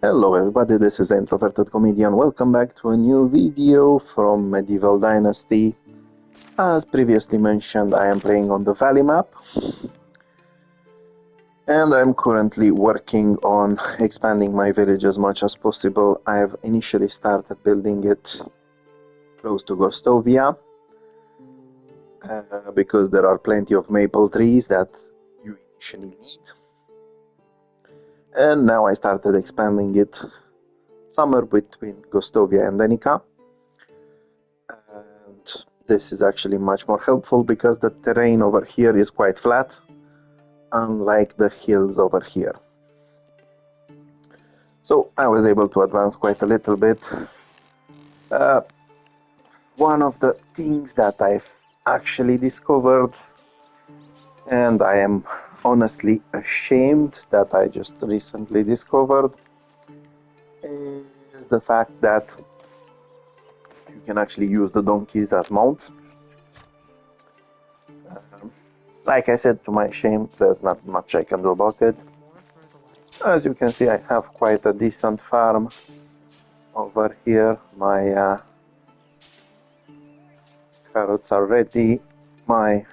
Hello everybody, this is the Introverted Comedian. Welcome back to a new video from Medieval Dynasty. As previously mentioned, I am playing on the Valley map. And I'm currently working on expanding my village as much as possible. I've initially started building it close to Gostovia. Because there are plenty of maple trees that you initially need. And now I started expanding it somewhere between Gostovia and Denica. And this is actually much more helpful because the terrain over here is quite flat, unlike the hills over here. So I was able to advance quite a little bit. One of the things that I've actually discovered, and I am honestly ashamed that I just recently discovered, is the fact that you can actually use the donkeys as mounts. Like I said, to my shame, there's not much I can do about it. As you can see, I have quite a decent farm over here. My carrots are ready, my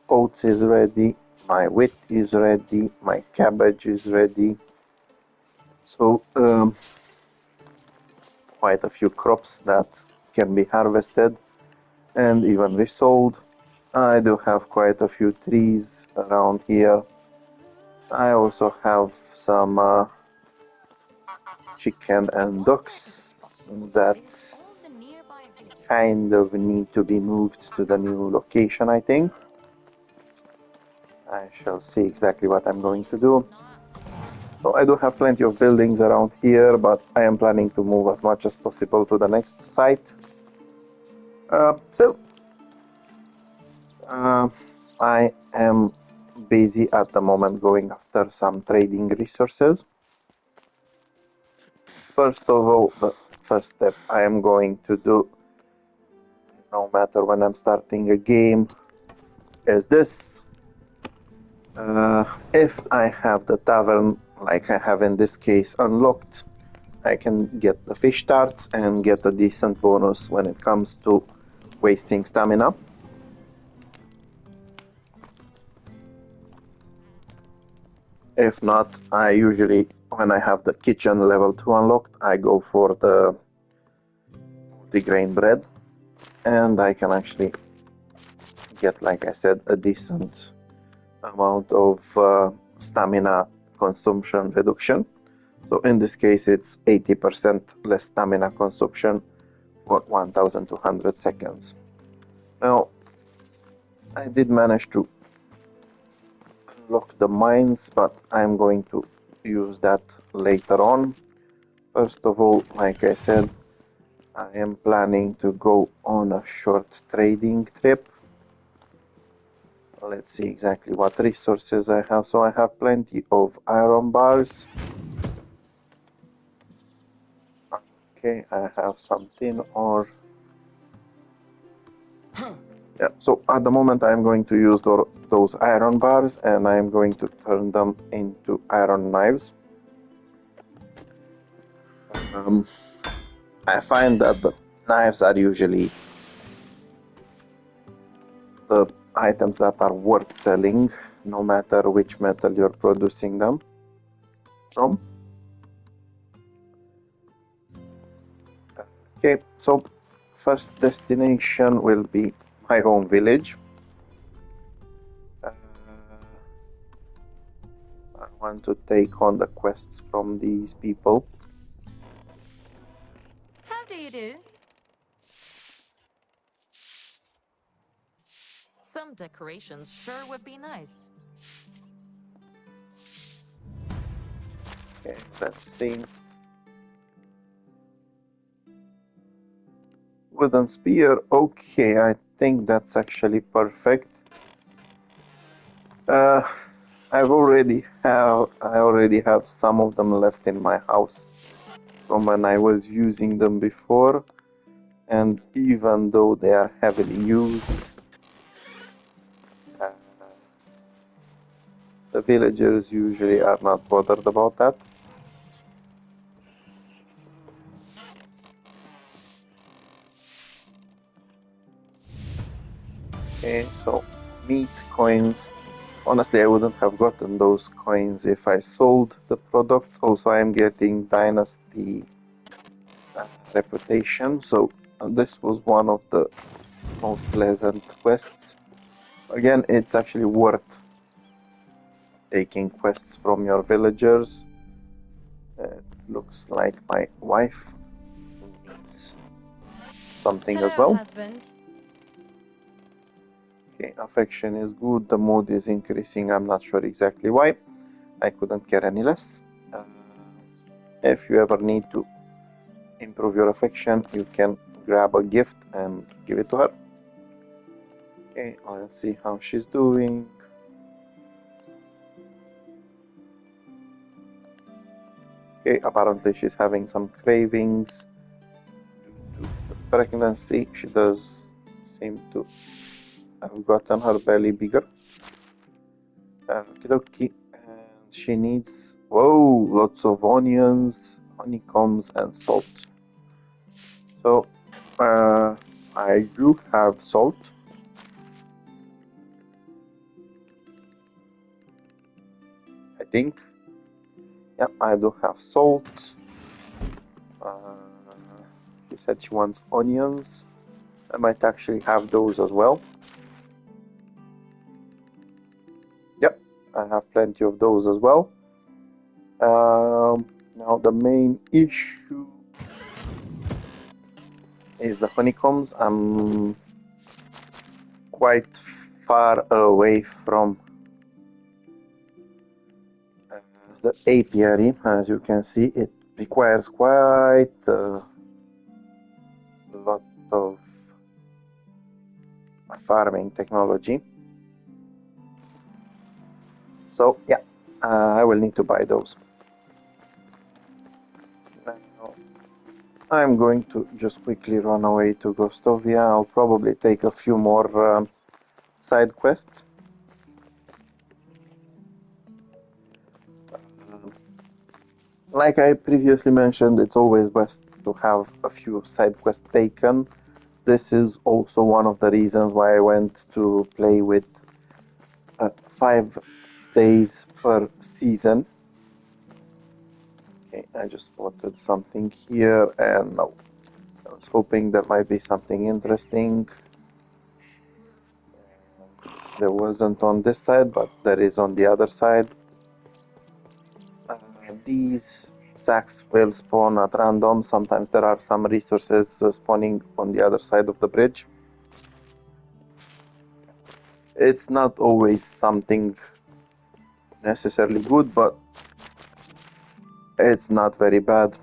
oats is ready, my wheat is ready, my cabbage is ready. So quite a few crops that can be harvested and even resold. I do have quite a few trees around here. I also have some chicken and ducks that kind of need to be moved to the new location, I think. I shall see exactly what I'm going to do. So I do have plenty of buildings around here, but I am planning to move as much as possible to the next site. I am busy at the moment going after some trading resources. First of all, the first step I am going to do, no matter when I'm starting a game, is this. If I have the tavern, like I have in this case, unlocked, I can get the fish tarts and get a decent bonus when it comes to wasting stamina. If not, I usually, when I have the kitchen level 2 unlocked, I go for the multi-grain bread, and I can actually get, like I said, a decent amount of stamina consumption reduction. So in this case, it's 80% less stamina consumption for 1200 seconds. Now, I did manage to unlock the mines, but I'm going to use that later on. First of all, like I said, I am planning to go on a short trading trip. Let's see exactly what resources I have. So I have plenty of iron bars. Okay, I have some tin ore. Yeah, so at the moment I'm going to use those iron bars, and I'm going to turn them into iron knives. I find that the knives are usually the items that are worth selling, no matter which metal you're producing them from. Okay, so first destination will be my home village. I want to take on the quests from these people. How do you do? Some decorations sure would be nice. Okay, let's see. Wooden spear. Okay, I think that's actually perfect. I already have some of them left in my house from when I was using them before, and even though they are heavily used, the villagers usually are not bothered about that. Okay, so meat coins. Honestly, I wouldn't have gotten those coins if I sold the products. Also, I'm getting Dynasty reputation, so this was one of the most pleasant quests. Again, it's actually worth taking quests from your villagers. It looks like my wife needs something as Hello, well. husband. Okay, affection is good, the mood is increasing, I'm not sure exactly why. I couldn't care any less. If you ever need to improve your affection, you can grab a gift and give it to her. Okay, let's see how she's doing. Okay, apparently she's having some cravings due to the pregnancy. She does seem to have gotten her belly bigger. Okie and she needs, whoa, lots of onions, honeycombs, and salt. So, I do have salt. I think. Yeah, I do have salt. She said she wants onions. I might actually have those as well. Yep, I have plenty of those as well. Now the main issue is the honeycombs. I'm quite far away from the apiary. As you can see, it requires quite a lot of farming technology. So yeah, I will need to buy those. Now, I'm going to just quickly run away to Gostovia. I'll probably take a few more side quests. Like I previously mentioned, it's always best to have a few side quests taken. This is also one of the reasons why I went to play with 5 days per season. Okay, I just spotted something here, and no, I was hoping there might be something interesting. There wasn't on this side, but there is on the other side. These sacks will spawn at random. Sometimes there are some resources spawning on the other side of the bridge. It's not always something necessarily good, but it's not very bad.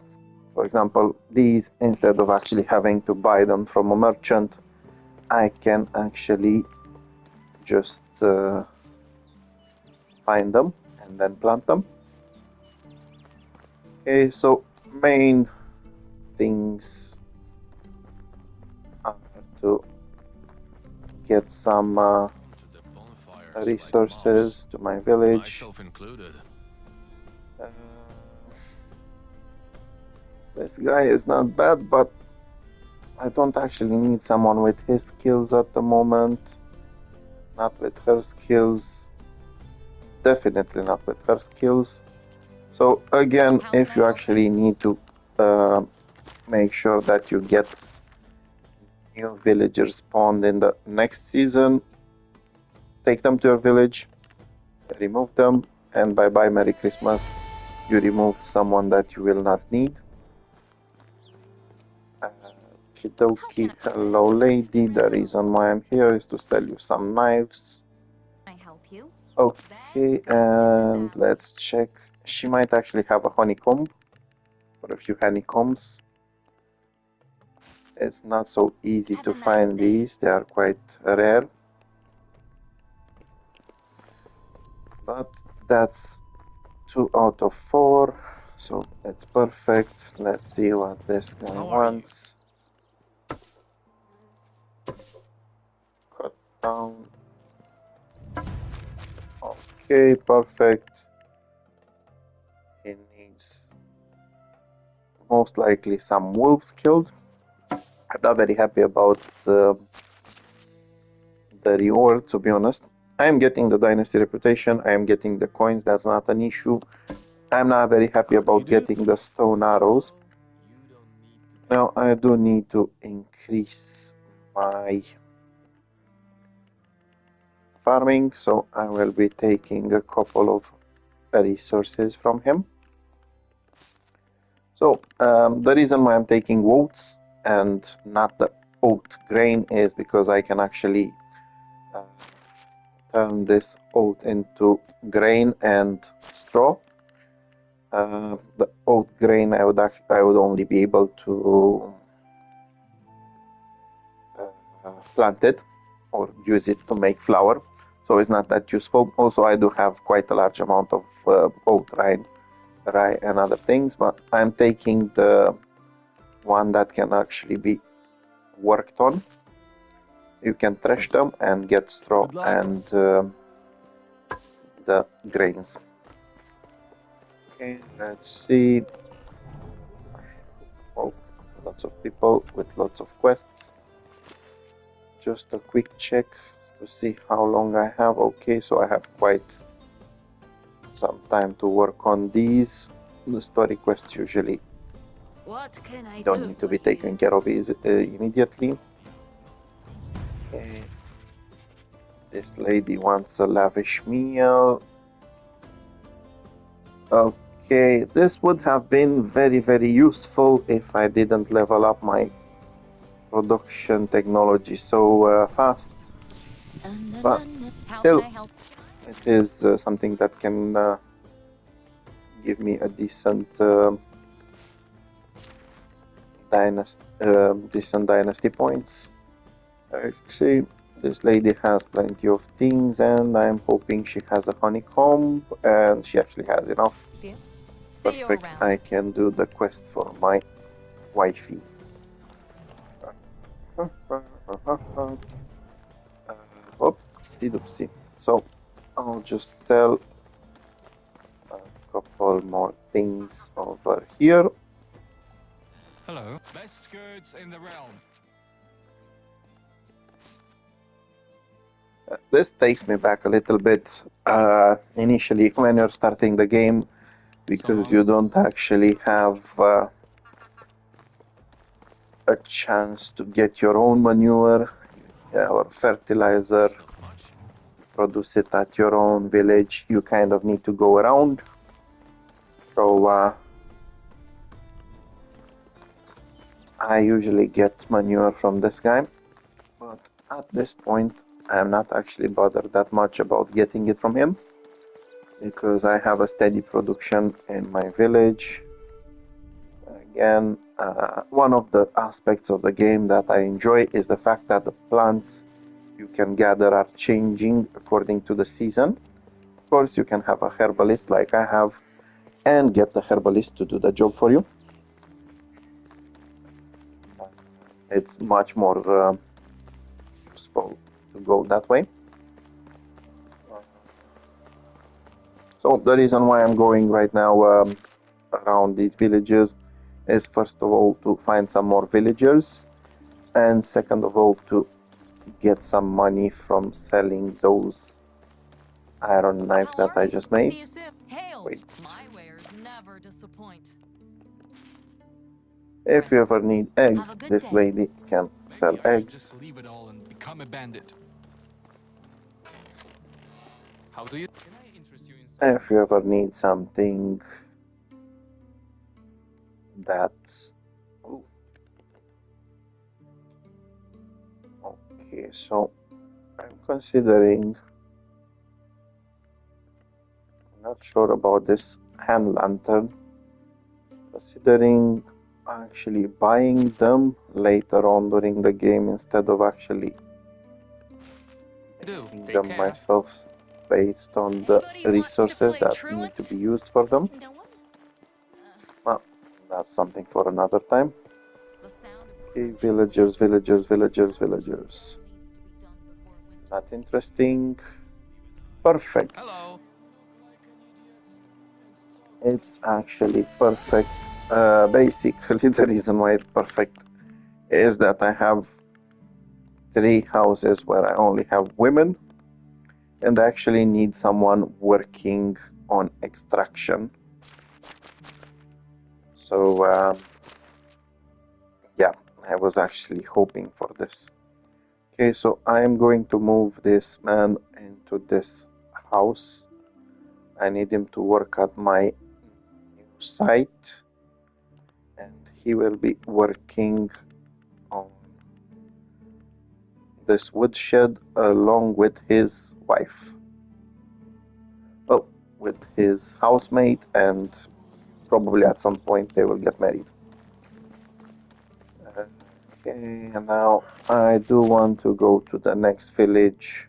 For example, these, instead of actually having to buy them from a merchant, I can actually just find them and then plant them. Okay, so main things are to get some resources to my village. This guy is not bad, but I don't actually need someone with his skills at the moment. Not with her skills. Definitely not with her skills. So again, if you actually need to make sure that you get new villagers spawned in the next season, take them to your village, remove them, and bye bye, Merry Christmas. You removed someone that you will not need. Kidoki, hello lady. The reason why I'm here is to sell you some knives. Can I help you? Okay, and let's check. She might actually have a honeycomb or a few honeycombs. It's not so easy to find these, they are quite rare. But that's 2 out of 4, so it's perfect. Let's see what this guy wants. Cut down. Okay, perfect. He needs most likely some wolves killed. I'm not very happy about the the reward, to be honest. I am getting the dynasty reputation, I am getting the coins, that's not an issue. I'm not very happy about getting the stone arrows. Now I do need to increase my farming, so I will be taking a couple of resources from him. So the reason why I'm taking oats and not the oat grain is because I can actually turn this oat into grain and straw. The oat grain I would only be able to plant it or use it to make flour, so it's not that useful. Also, I do have quite a large amount of oat, rye and other things, but I'm taking the one that can actually be worked on. You can thresh them and get straw and the grains. Okay, let's see. Oh, lots of people with lots of quests. Just a quick check to see how long I have. Okay, so I have quite some time to work on these. The story quests usually don't need to be taken care of immediately. Okay. This lady wants a lavish meal. Okay, this would have been very, very useful if I didn't level up my production technology so fast. But still, it is something that can give me a decent dynasty points. Actually, this lady has plenty of things, and I'm hoping she has a honeycomb, and she actually has enough. Perfect, I can do the quest for my wifey. Oopsie doopsie. So I'll just sell a couple more things over here. Hello. Best goods in the realm. This takes me back a little bit initially when you're starting the game, because you don't actually have a chance to get your own manure or fertilizer, produce it at your own village. You kind of need to go around. So I usually get manure from this guy, but at this point I'm not actually bothered that much about getting it from him, because I have a steady production in my village. Again, one of the aspects of the game that I enjoy is the fact that the plants you can gather are changing according to the season. Of course, you can have a herbalist like I have and get the herbalist to do the job for you. It's much more useful to go that way. So the reason why I'm going right now around these villages is, first of all, to find some more villagers, and second of all, to get some money from selling those iron knives that I just made. Wait. If you ever need eggs, this lady can sell eggs. Just leave it all and become a bandit. How do you? Can I interest you in? If you ever need something that's... Okay, so I'm considering... I'm not sure about this hand lantern. Considering actually buying them later on during the game instead of actually making them myself based on the resources that need to be used for them. Well, that's something for another time. Okay, villagers. Not interesting. Perfect. Hello. It's actually perfect. Basically, the reason why it's perfect is that I have 3 houses where I only have women, and I actually need someone working on extraction. So yeah, I was actually hoping for this. Okay, so I'm going to move this man into this house. I need him to work at my new site, and he will be working on this woodshed along with his wife. Well, with his housemate, and probably at some point they will get married. Okay, and now I do want to go to the next village.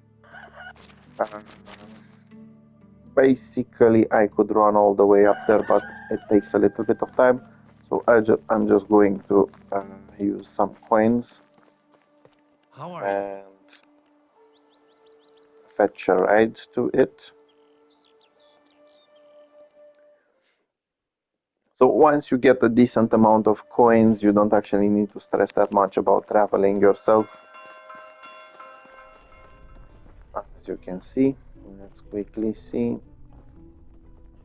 Basically, I could run all the way up there, but it takes a little bit of time. So I'm just going to use some coins How are you? and fetch a ride to it. So once you get a decent amount of coins, you don't actually need to stress that much about traveling yourself. As you can see, let's quickly see.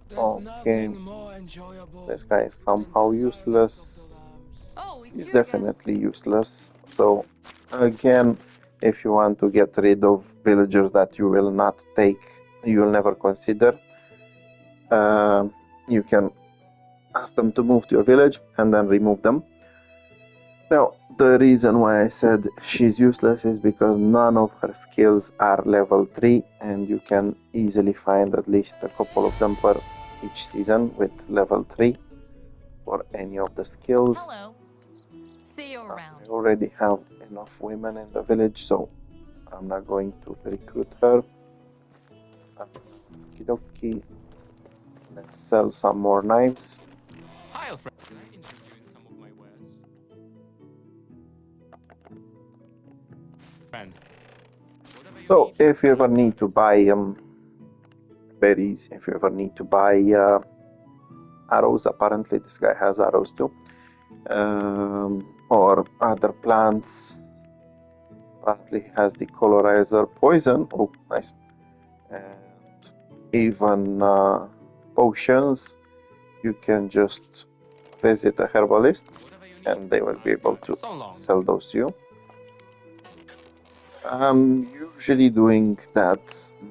There's Okay, nothing more enjoyable this guy is than the somehow silence useless. of the lambs. Oh, it's He's you again. definitely useless. So again, if you want to get rid of villagers that you will not take, you will never consider, you can ask them to move to your village and then remove them. Now, the reason why I said she's useless is because none of her skills are level 3, and you can easily find at least a couple of them per each season with level 3 for any of the skills. Hello. See you I around. already have enough women in the village, so I'm not going to recruit her. Okie, let's sell some more knives. Hi, Alfred. Can I interest you in some of my wares? Friend. Whatever you So need, if you ever I'll need to have buy berries, if you ever need to buy arrows, apparently this guy has arrows too, or other plants. Apparently he has the colorizer poison. Oh, nice. And even potions. You can just visit a herbalist, whatever you need. and they will be able to So long. sell those to you. I'm usually doing that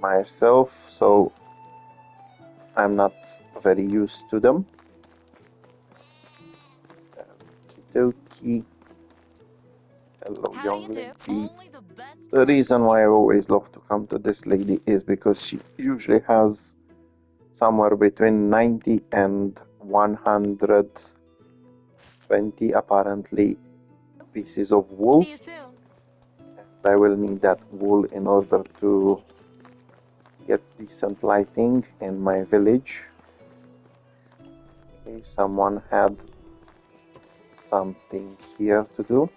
myself, so I'm not very used to them. Okie. Hello, How do young you do? lady. Only the best The price. reason why I always love to come to this lady is because she usually has somewhere between 90 and 120 apparently pieces of wool. See you soon. I will need that wool in order to get decent lighting in my village. Okay, someone had something here to do.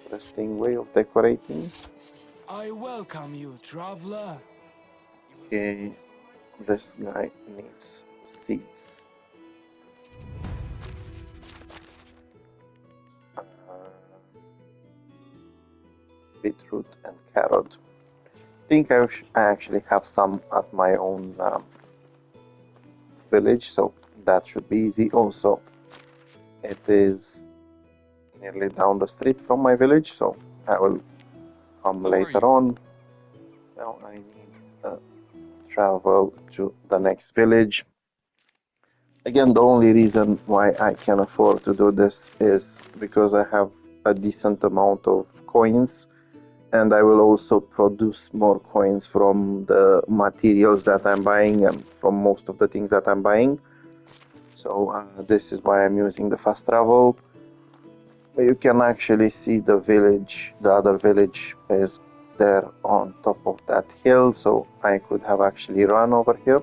Interesting way of decorating. I welcome you, traveler. Okay, this guy needs seeds. Uh, beetroot and carrot. I think I actually have some at my own village, so that should be easy. Also, it is nearly down the street from my village, so I will come Who are later you? on. Now I need to travel to the next village. Again, the only reason why I can afford to do this is because I have a decent amount of coins, and I will also produce more coins from the materials that I'm buying and from most of the things that I'm buying. So this is why I'm using the fast travel. You can actually see the village, the other village is there on top of that hill, so I could have actually run over here,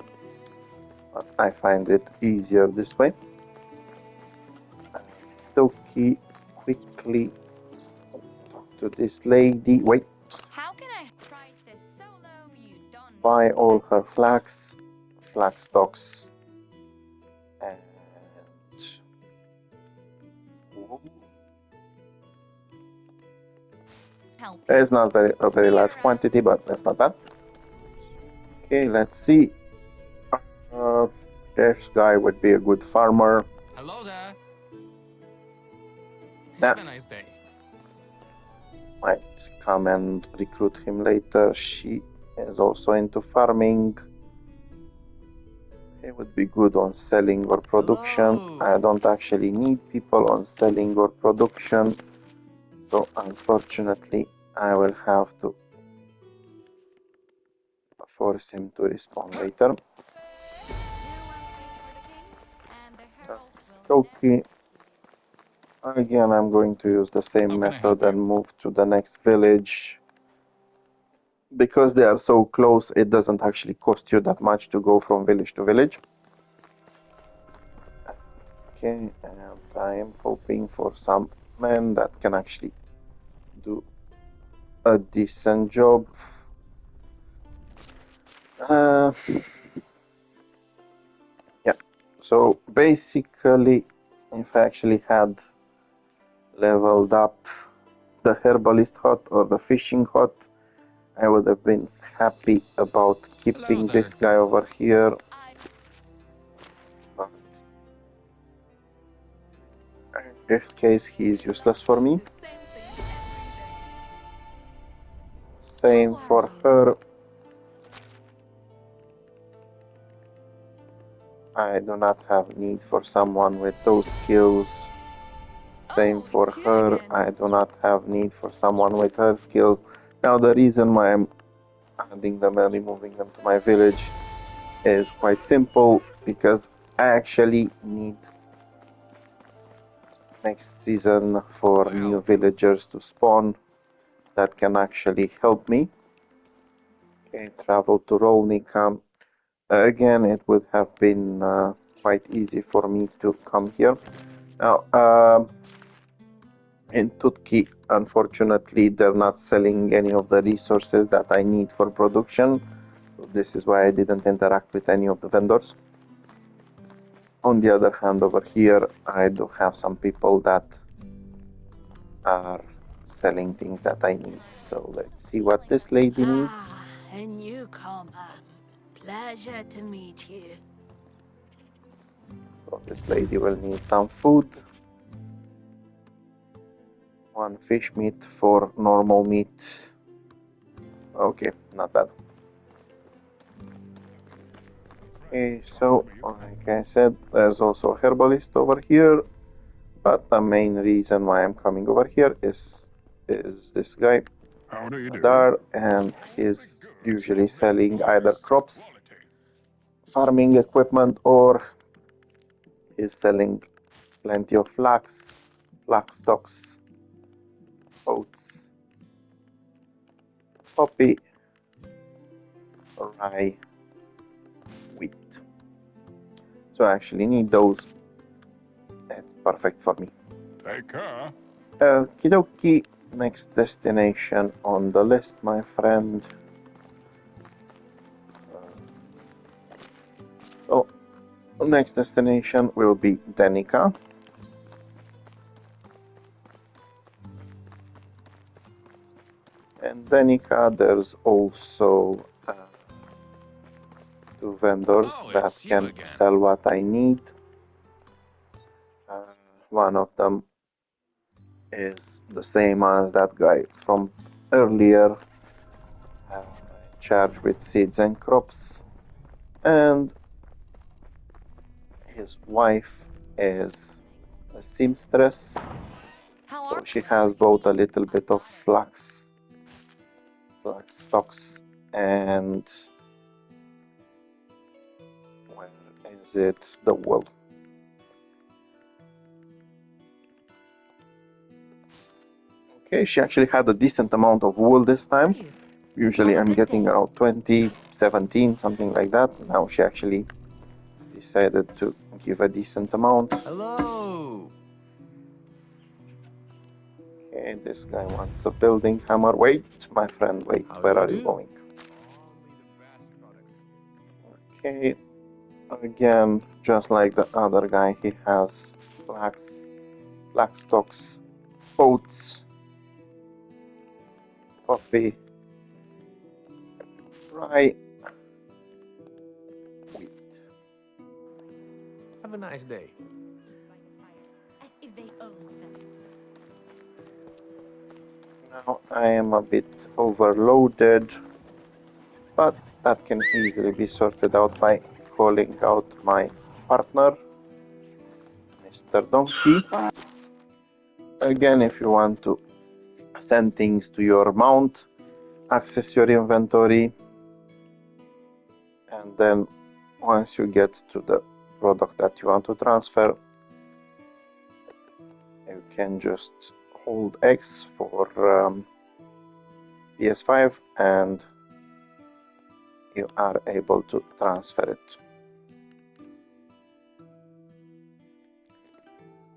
but I find it easier this way. Okie, quickly talk to this lady. Wait, How can I price is so low you don't buy need all her flax stocks, and wool. help you. It's not a very See you large around. quantity, but that's not bad. Okay, let's see. This guy would be a good farmer. Hello there. Yeah. Have a nice day. Might come and recruit him later. She is also into farming. It would be good on selling or production. Hello. I don't actually need people on selling or production, so unfortunately I will have to force him to respond later. Do one thing for the king, and the herald will Okay. Again, I'm going to use the same How can I method help you? and move to the next village. Because they are so close, it doesn't actually cost you that much to go from village to village. Okay, and I am hoping for some men that can actually do a decent job. Yeah, so basically, if I actually had leveled up the herbalist hut or the fishing hut, I would have been happy about keeping there. this guy over here. I But in this case, he is useless for me. the same thing every day. Same How are for you? her. I do not have need for someone with those skills. Same Oh, for it's you her. again. I do not have need for someone with her skills. Now the reason why I'm adding them and removing them to my village is quite simple, because I actually need next season for new villagers to spawn that can actually help me. Okay, travel to Rolnica. Again, it would have been quite easy for me to come here. Now, in Tutki, unfortunately, they're not selling any of the resources that I need for production. So this is why I didn't interact with any of the vendors. On the other hand, over here, I do have some people that are selling things that I need. So let's see what this lady needs. Ah, a newcomer. Pleasure to meet you. So this lady will need some food. One fish meat for normal meat. Okay, not bad. Okay, so like I said, there's also a herbalist over here, but the main reason why I'm coming over here is this guy, How do you do? Adar, and he's usually selling either crops, farming equipment, or he's selling plenty of flax, flax stocks, oats, poppy, rye, wheat. So I actually need those. It's perfect for me. Take care. Okie dokie. Next destination on the list, my friend. So, next destination will be Denica. And Denica, there's also two vendors Oh, that it's you can again. sell what I need. One of them is the same as that guy from earlier, charged with seeds and crops. And his wife is a seamstress, How so are she you? has both a little bit of flax stocks, and where is it, the wool. Okay, she actually had a decent amount of wool this time. You? Usually Have a I'm good getting day. around 20, 17, something like that. Now she actually decided to give a decent amount. Hello. Okay, this guy wants a building hammer. Wait, my friend, wait, How do where you are you do? going? Okay, again, just like the other guy, he has flax stocks, oats, coffee, rye, wheat. Have a nice day. As if they owned them. Now I am a bit overloaded, but that can easily be sorted out by calling out my partner, Mr. Donkey. Again, if you want to send things to your mount, access your inventory, and then once you get to the product that you want to transfer, you can just hold X for PS5 and you are able to transfer it.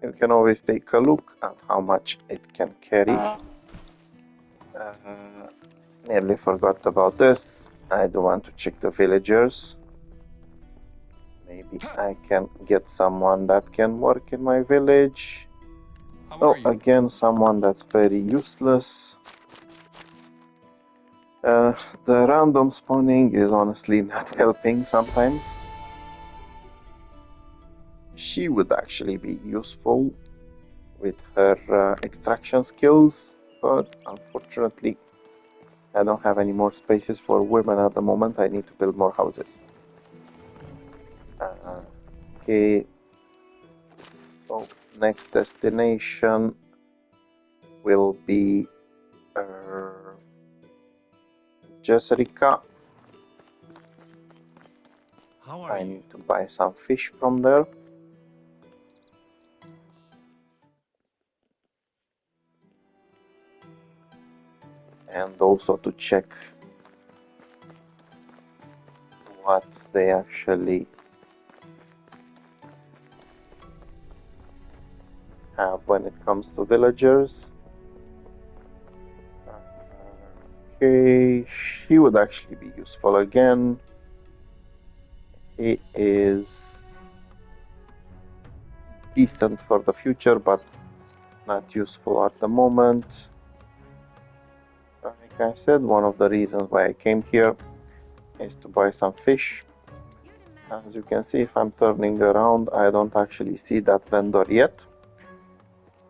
You can always take a look at how much it can carry. Nearly forgot about this. I do want to check the villagers. Maybe I can get someone that can work in my village. How Oh, are you? again, someone that's very useless. The random spawning is honestly not helping sometimes. She would actually be useful with her extraction skills, but unfortunately I don't have any more spaces for women at the moment. I need to build more houses. Okay, so next destination will be Jessica. How are I you? need to buy some fish from there. And also to check what they actually have when it comes to villagers. Okay, she would actually be useful again. He is decent for the future, but not useful at the moment. Like I said, one of the reasons why I came here is to buy some fish. As you can see, if I'm turning around, I don't actually see that vendor yet.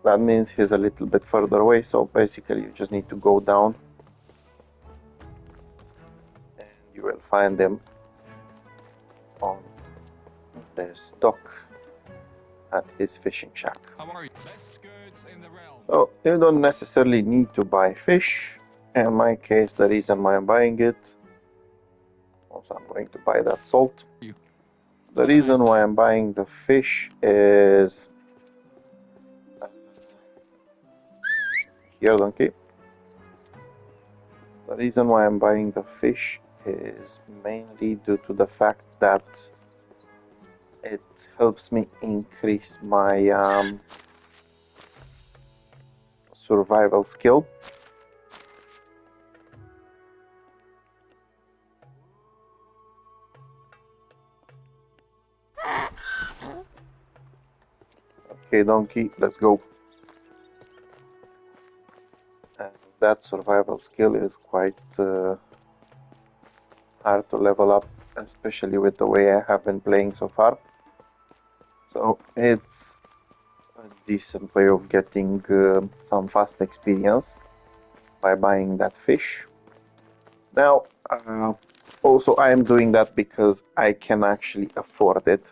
That means he's a little bit further away, so basically you just need to go down and you will find him on this dock at his fishing shack. How are you? Best goods in the realm. So you don't necessarily need to buy fish. In my case, the reason why I'm buying it, also I'm going to buy that salt. The reason why I'm buying the fish is here, donkey. The reason why I'm buying the fish is mainly due to the fact that it helps me increase my survival skill. Okay, donkey, let's go. And that survival skill is quite hard to level up, especially with the way I have been playing so far. So it's a decent way of getting some fast experience by buying that fish. Now, also I am doing that because I can actually afford it.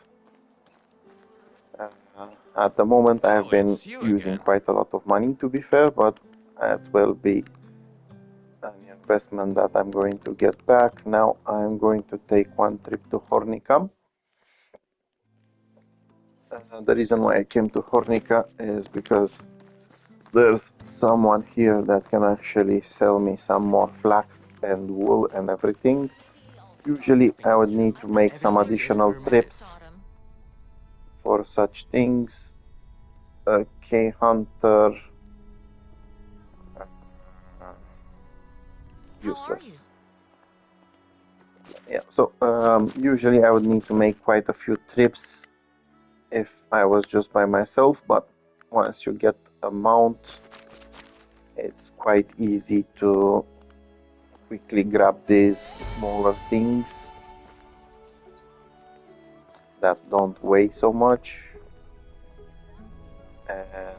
At the moment I have been using quite a lot of money, to be fair, but it will be an investment that I'm going to get back. Now I'm going to take one trip to Hornica. The reason why I came to Hornica is because there's someone here that can actually sell me some more flax and wool and everything. Usually I would need to make some additional trips for such things. Okay, hunter. Useless. Yeah, so usually I would need to make quite a few trips if I was just by myself, but once you get a mount, it's quite easy to quickly grab these smaller things that don't weigh so much, and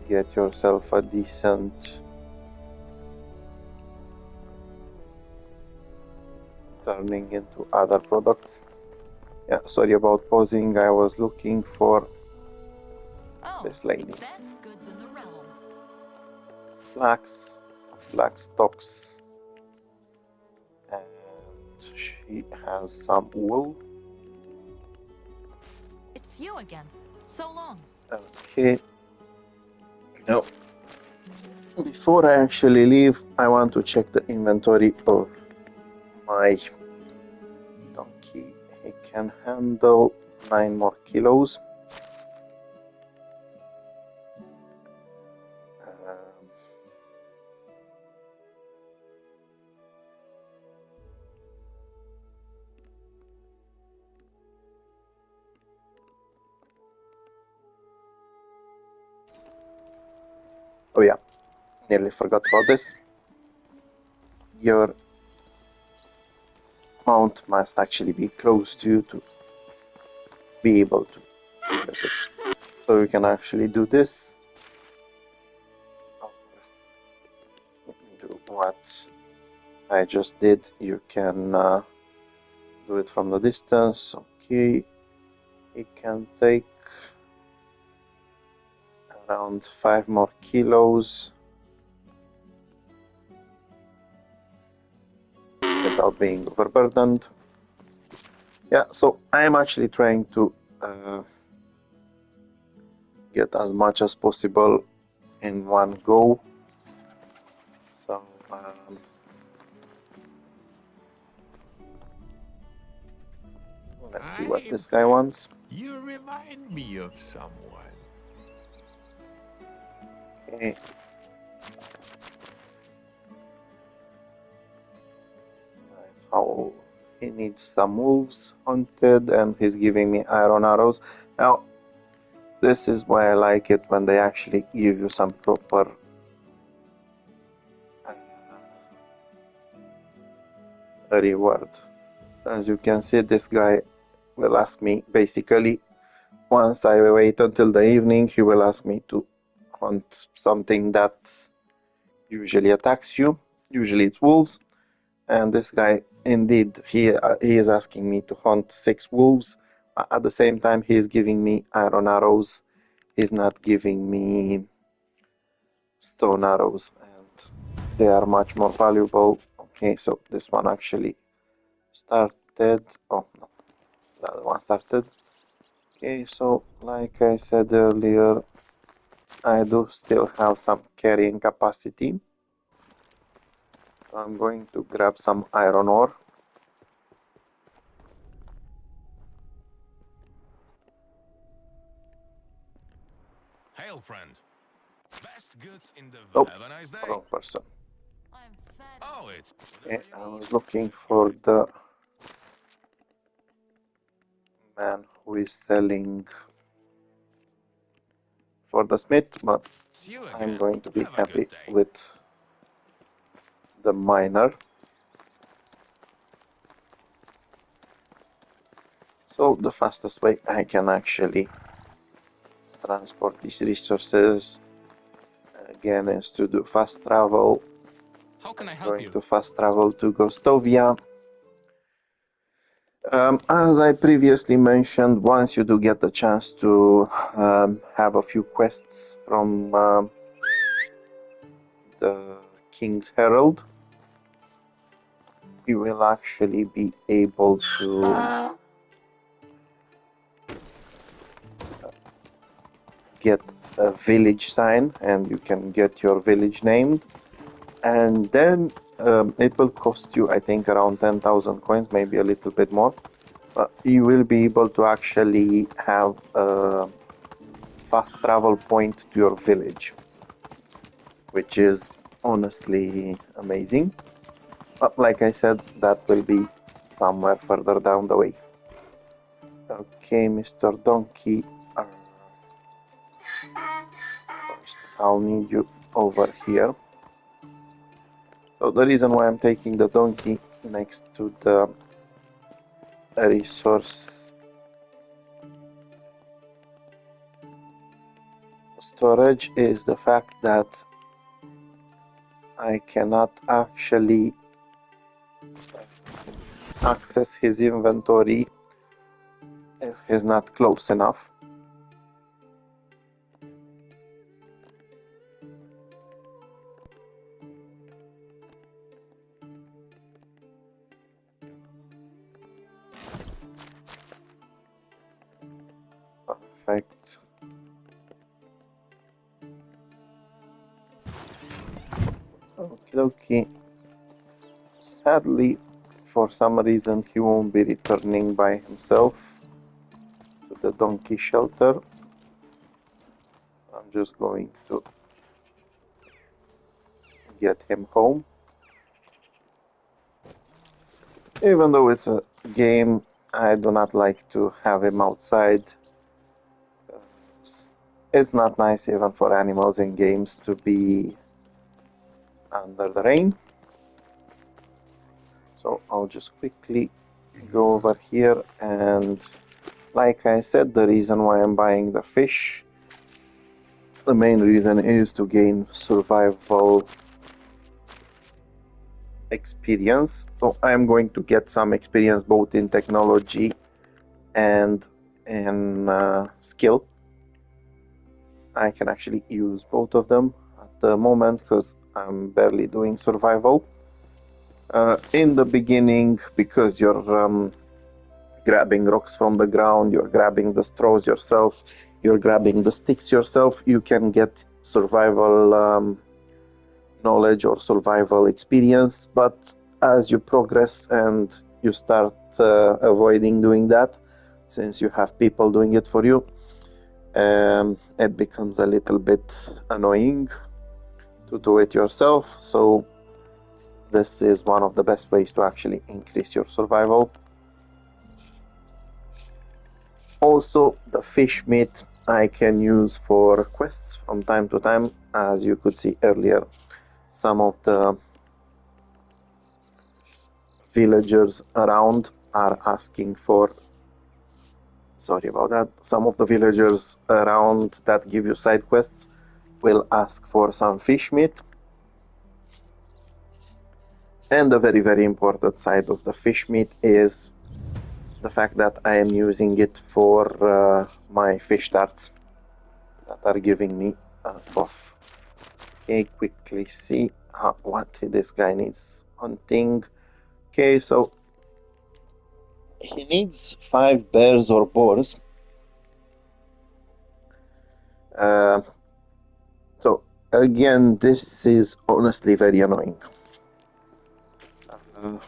get yourself a decent turning into other products. Yeah, sorry about pausing. I was looking for Oh, this lady. best goods in the realm. Flax stocks, and she has some wool. It's you again. So long. Okay. Now, before I actually leave, I want to check the inventory of my donkey. He can handle 9 more kilos. Um, oh yeah, nearly forgot about this. Your mount must actually be close to you to be able to use it. So you can actually do this. Do what I just did. You can do it from the distance. Okay, it can take around 5 more kilos without being overburdened. Yeah, so I'm actually trying to get as much as possible in one go. So let's see what this guy wants. You remind me of someone. Okay. How he needs some wolves hunted, and he's giving me iron arrows. Now, this is why I like it when they actually give you some proper reward. As you can see, this guy will ask me basically, once I wait until the evening, he will ask me to hunt something that usually attacks you. Usually it's wolves, and this guy indeed he is asking me to hunt 6 wolves. At the same time, he is giving me iron arrows. He's not giving me stone arrows, and they are much more valuable. Okay, so this one actually started. Oh no, the other one started. Okay, so like I said earlier, I do still have some carrying capacity. So I'm going to grab some iron ore. Hail, friend. Best goods in the... Oh, Have a nice day. wrong person. I'm fed. Oh, it's... Okay, I was looking for the man who is selling for the smith, but It's you I'm again. going to be Have a happy good day. with the miner. So the fastest way I can actually transport these resources again is to do fast travel. How can I I'm help going you? to fast travel to Gostovia. As I previously mentioned, once you do get the chance to have a few quests from the King's Herald, you will actually be able to get a village sign, and you can get your village named, and then it will cost you, I think, around 10,000 coins, maybe a little bit more, but you will be able to actually have a fast travel point to your village, which is honestly amazing. But like I said, that will be somewhere further down the way. Okay, Mr. Donkey. First, I'll need you over here. So the reason why I'm taking the donkey next to the resource storage is the fact that I cannot actually access his inventory if he's not close enough. Perfect. Okay. Sadly, for some reason, he won't be returning by himself to the donkey shelter. I'm just going to get him home. Even though it's a game, I do not like to have him outside. It's not nice even for animals in games to be under the rain. So I'll just quickly go over here, and like I said, the reason why I'm buying the fish, the main reason is to gain survival experience. So I'm going to get some experience both in technology and in skill. I can actually use both of them at the moment because I'm barely doing survival. In the beginning, because you're grabbing rocks from the ground, you're grabbing the straws yourself, you're grabbing the sticks yourself, you can get survival knowledge or survival experience. But as you progress and you start avoiding doing that, since you have people doing it for you, it becomes a little bit annoying to do it yourself. So this is one of the best ways to actually increase your survival. Also, the fish meat I can use for quests from time to time. As you could see earlier, some of the villagers around are asking for, sorry about that, some of the villagers around that give you side quests will ask for some fish meat. And the very, very important side of the fish meat is the fact that I am using it for my fish darts that are giving me a buff. Okay, quickly see what this guy needs. Hunting. Okay, so he needs 5 bears or boars. So again, this is honestly very annoying.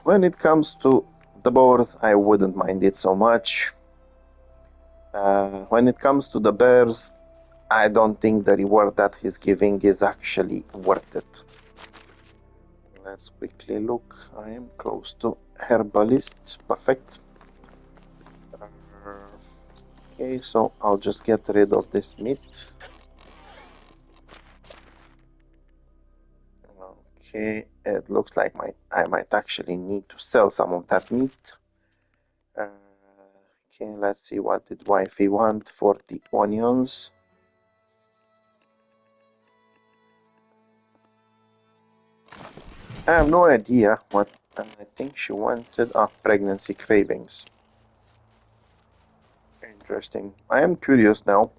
When it comes to the boars, I wouldn't mind it so much. When it comes to the bears, I don't think the reward that he's giving is actually worth it. Let's quickly look. I am close to herbalist. Perfect. Okay, so I'll just get rid of this meat. Okay, it looks like I might actually need to sell some of that meat. Okay, let's see, what did wifey want? 40 onions. I have no idea what I think she wanted. Pregnancy cravings. Interesting. I am curious now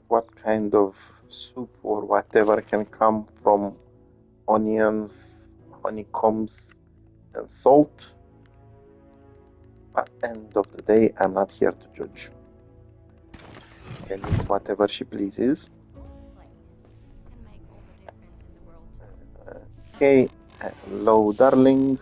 what kind of soup or whatever can come from onions, honeycombs, and salt. At the end of the day, I'm not here to judge. Can eat whatever she pleases. Can make all the difference in the world. Okay, hello, darling.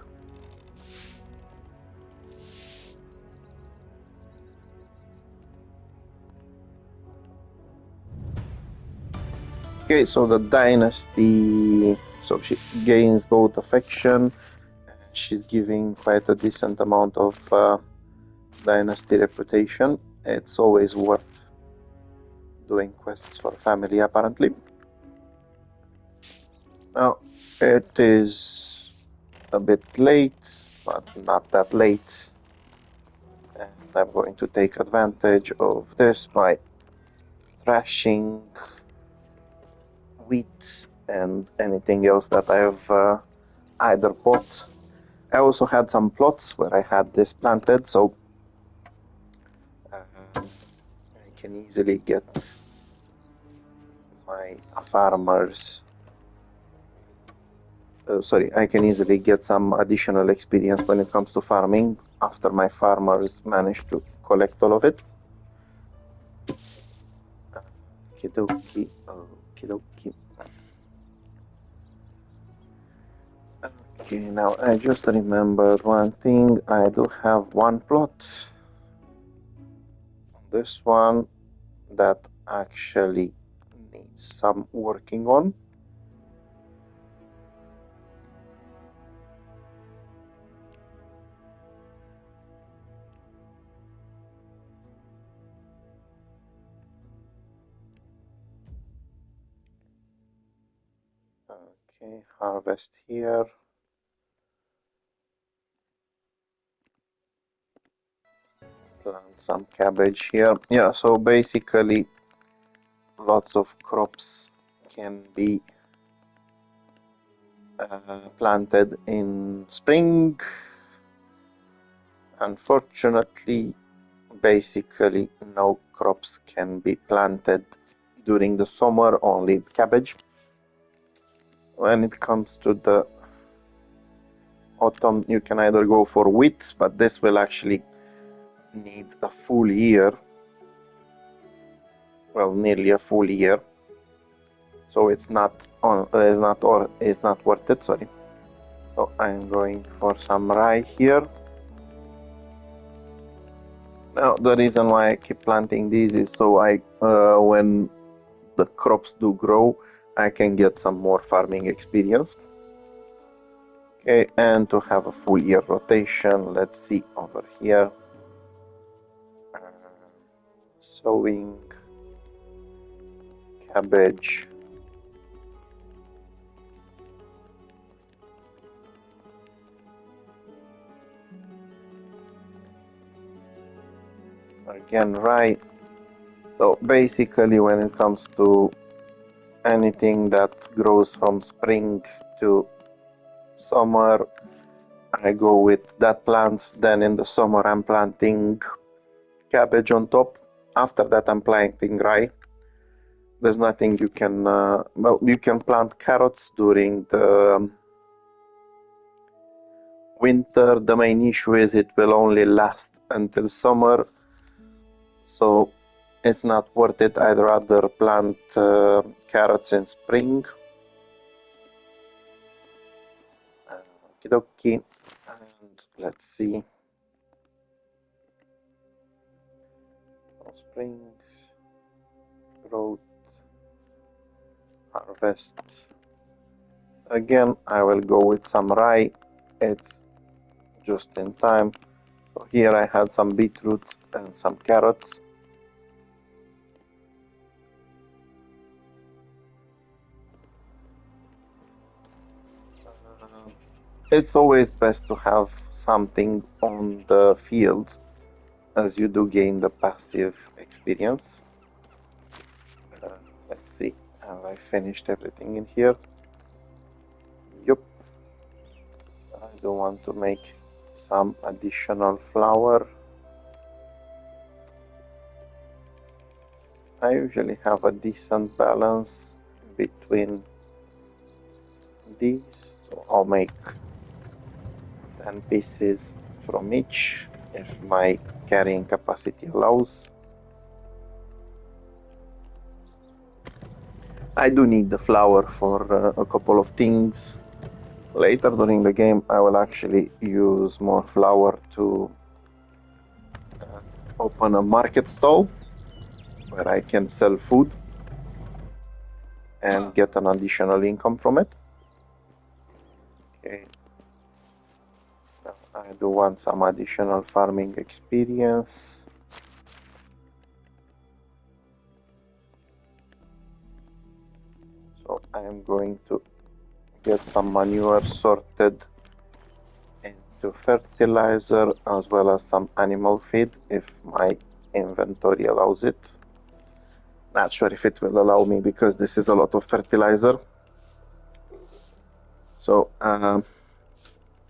Okay, so the dynasty, so she gains both affection. She's giving quite a decent amount of dynasty reputation. It's always worth doing quests for family, apparently. Now it is a bit late, but not that late. And I'm going to take advantage of this by thrashing wheat and anything else that I've either bought. I also had some plots where I had this planted, so I can easily get my farmers. I can easily get some additional experience when it comes to farming after my farmers manage to collect all of it. Okie dokie. Okay, now I just remembered one thing. I do have one plot. This one that actually needs some working on. Okay, harvest here. Plant some cabbage here. Yeah, so basically lots of crops can be planted in spring. Unfortunately, basically no crops can be planted during the summer, only cabbage. When it comes to the autumn, you can either go for wheat, but this will actually need a full year. Well, nearly a full year. So it's not worth it, sorry. So I'm going for some rye here. Now the reason why I keep planting these is so when the crops do grow, I can get some more farming experience. Okay, and to have a full year rotation, let's see over here. Sowing cabbage. Again, rye. So basically when it comes to anything that grows from spring to summer, I go with that plant. Then in the summer I'm planting cabbage on top. After that I'm planting rye. There's nothing you can you can plant carrots during the winter. The main issue is it will only last until summer, so it's not worth it. I'd rather plant carrots in spring. Okie dokie. And let's see. Spring, growth, harvest. Again, I will go with some rye. It's just in time. So here I had some beetroots and some carrots. It's always best to have something on the fields, as you do gain the passive experience. Let's see, have I finished everything in here? Yup. I do want to make some additional flour. I usually have a decent balance between these, so I'll make 10 pieces from each if my carrying capacity allows. I do need the flour for a couple of things. Later during the game I will actually use more flour to open a market stall where I can sell food and get an additional income from it. Okay. Now I do want some additional farming experience. So I am going to get some manure sorted into fertilizer, as well as some animal feed if my inventory allows it. Not sure if it will allow me because this is a lot of fertilizer. So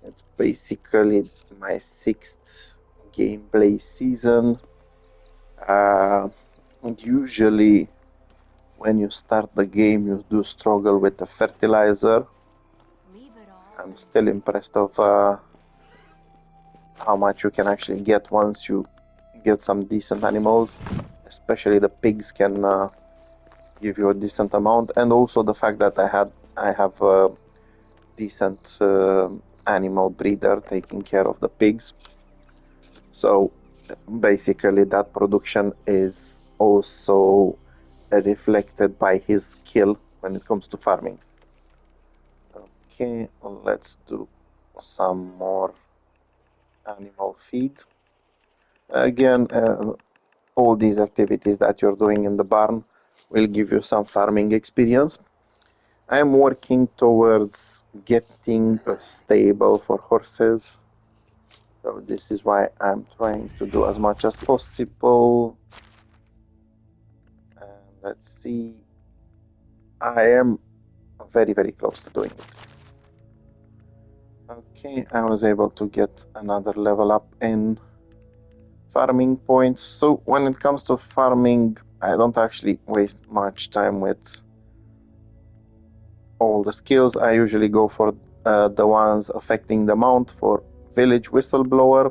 it's basically my 6th gameplay season. Usually when you start the game you do struggle with the fertilizer. Leave it all. I'm still impressed of how much you can actually get once you get some decent animals. Especially the pigs can give you a decent amount, and also the fact that I have a decent animal breeder taking care of the pigs. So basically that production is also reflected by his skill when it comes to farming. Okay, let's do some more animal feed. Again, all these activities that you're doing in the barn will give you some farming experience. I'm working towards getting a stable for horses. So this is why I'm trying to do as much as possible. And let's see. I am very, very close to doing it. Okay, I was able to get another level up in farming points. So when it comes to farming, I don't actually waste much time with all the skills. I usually go for the ones affecting the mount for village whistleblower,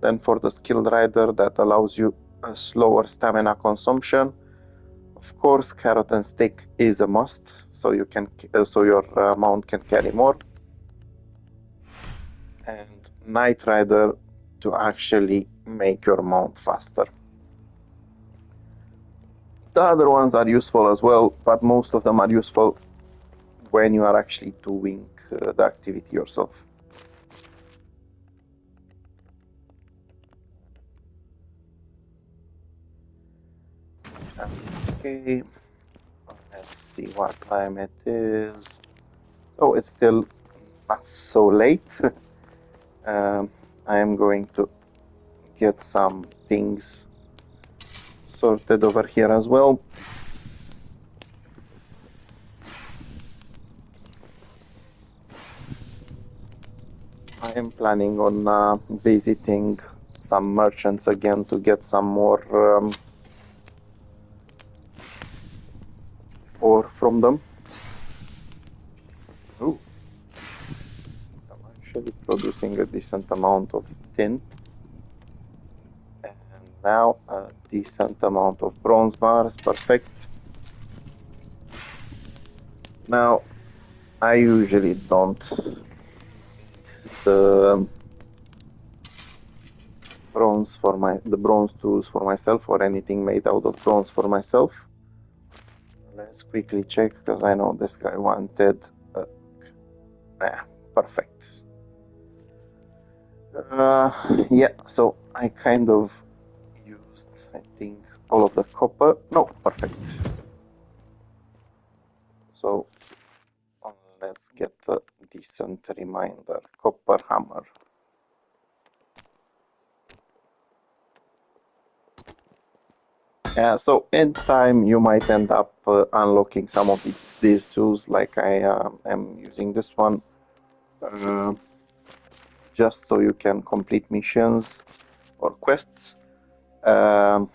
then for the skilled rider that allows you a slower stamina consumption. Of course, carrot and stick is a must, so you can so your mount can carry more. And night rider to actually make your mount faster. The other ones are useful as well, but most of them are useful when you are actually doing the activity yourself. Okay, let's see what time it is. Oh, it's still not so late. I am going to get some things sorted over here as well. I am planning on visiting some merchants again to get some more ore from them. Ooh. I'm actually producing a decent amount of tin. And now a decent amount of bronze bars, perfect. Now, I usually don't need the bronze tools for myself or anything made out of bronze for myself. Let's quickly check because I know this guy wanted. Perfect. Yeah, so I kind of used, I think, all of the copper. No, perfect. So let's get a decent reminder. Copper hammer. Yeah, so in time you might end up unlocking some of these tools, like I am using this one, just so you can complete missions or quests. The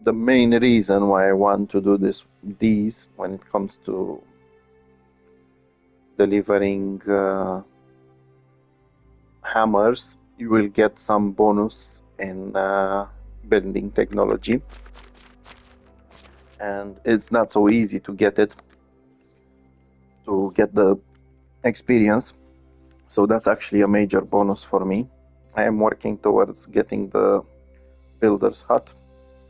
main reason why I want to do these when it comes to delivering hammers, you will get some bonus in building technology, and it's not so easy to get it, to get the experience. So that's actually a major bonus for me. I am working towards getting the builder's hut.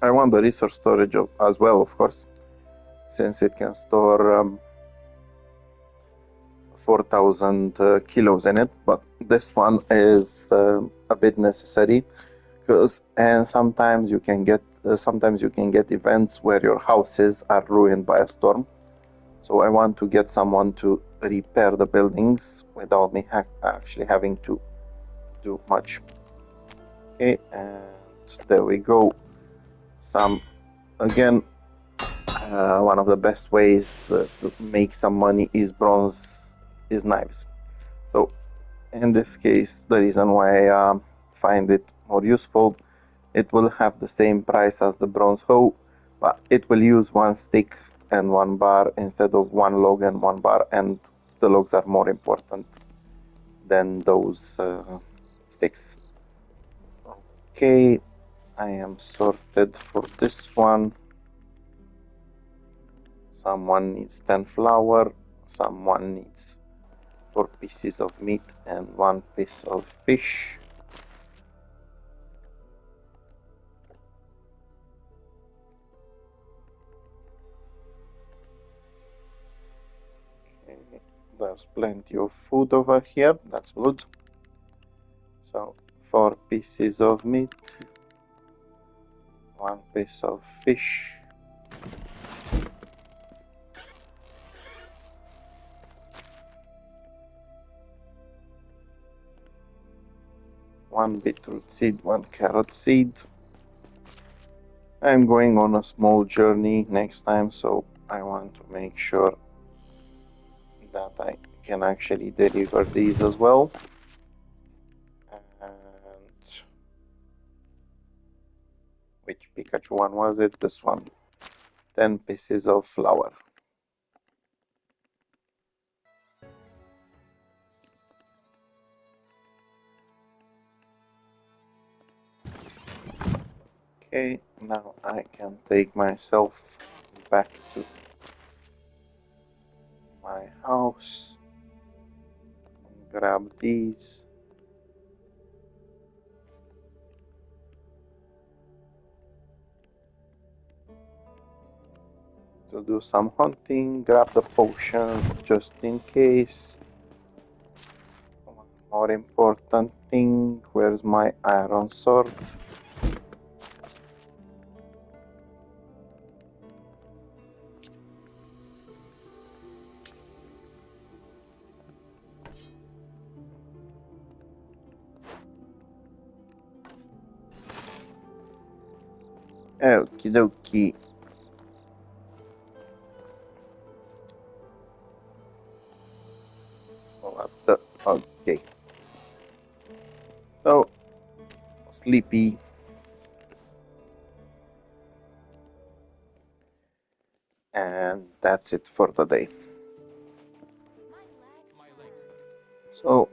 I want the resource storage as well, of course, since it can store 4,000 kilos in it, but this one is a bit necessary because sometimes you can get events where your houses are ruined by a storm. So I want to get someone to repair the buildings without me actually having to do much. Okay, and there we go. Again, one of the best ways to make some money is knives. So in this case, the reason why I find it more useful, it will have the same price as the bronze hoe, but it will use one stick and one bar instead of one log and one bar, and the logs are more important than those sticks. Okay, I am sorted for this one. Someone needs 10 flour, someone needs 4 pieces of meat and 1 piece of fish. Okay, there's plenty of food over here, that's good. So 4 pieces of meat, 1 piece of fish. One beetroot seed, 1 carrot seed. I'm going on a small journey next time, so I want to make sure that I can actually deliver these as well. And which Pikachu one was it? This one. 10 pieces of flour. Okay, now I can take myself back to my house, grab these. To do some hunting, grab the potions just in case. One more important thing, where's my iron sword? Okie dokie. Okay. So, sleepy. And that's it for the day. My legs. So,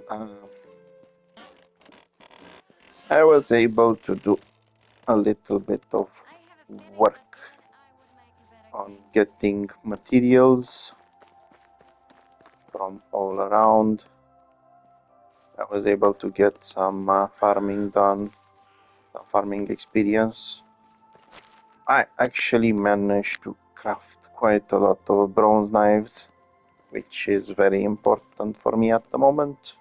I was able to do a little bit of I have a feeling work that then I would make a better on king. getting materials from all around. I was able to get some farming done, some farming experience. I actually managed to craft quite a lot of bronze knives, which is very important for me at the moment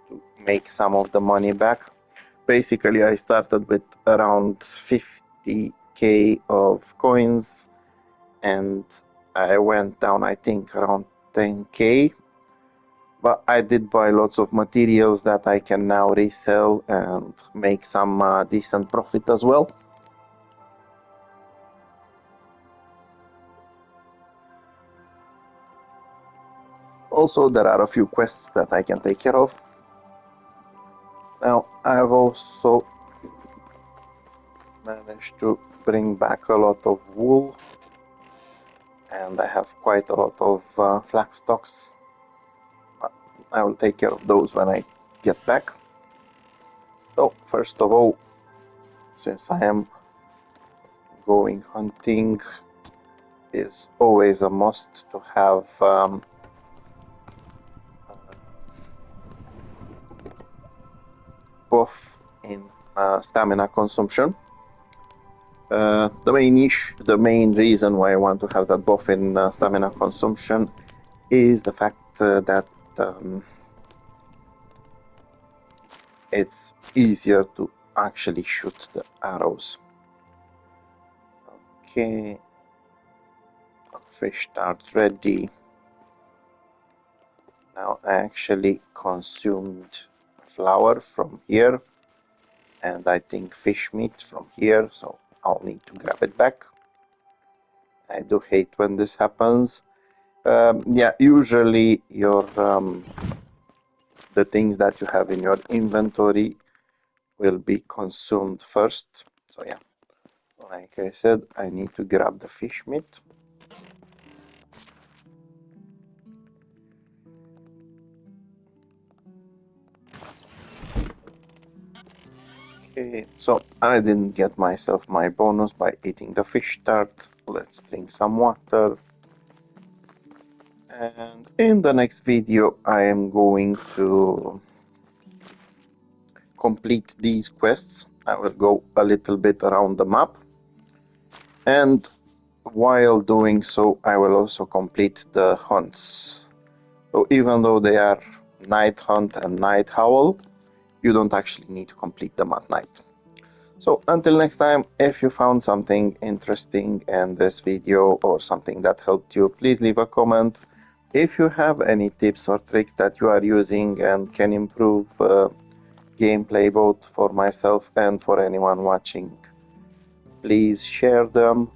to make some of the money back. Basically, I started with around 50k of coins and I went down, I think, around 10k. But I did buy lots of materials that I can now resell and make some decent profit as well. Also, there are a few quests that I can take care of. Now, I've also managed to bring back a lot of wool, and I have quite a lot of flax stocks. I will take care of those when I get back. So, first of all, since I am going hunting, is always a must to have buff in stamina consumption. The main reason why I want to have that buff in stamina consumption is the fact that it's easier to actually shoot the arrows. Okay, fish tart ready. Now I actually consumed flour from here, and I think fish meat from here, so I'll need to grab it back. I do hate when this happens. Yeah, usually your the things that you have in your inventory will be consumed first. So yeah, like I said, I need to grab the fish meat. Okay, so I didn't get myself my bonus by eating the fish tart. Let's drink some water. And in the next video, I am going to complete these quests. I will go a little bit around the map. And while doing so, I will also complete the hunts. So even though they are night hunt and night howl, you don't actually need to complete them at night. So until next time, if you found something interesting in this video or something that helped you, please leave a comment. If you have any tips or tricks that you are using and can improve gameplay both for myself and for anyone watching, please share them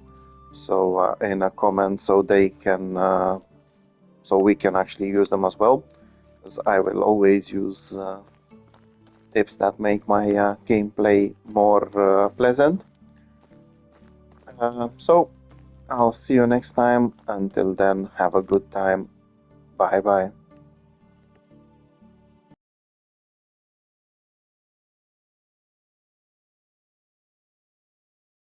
in a comment so they can so we can actually use them as well, because I will always use tips that make my gameplay more pleasant. So I'll see you next time. Until then, have a good time. Bye bye.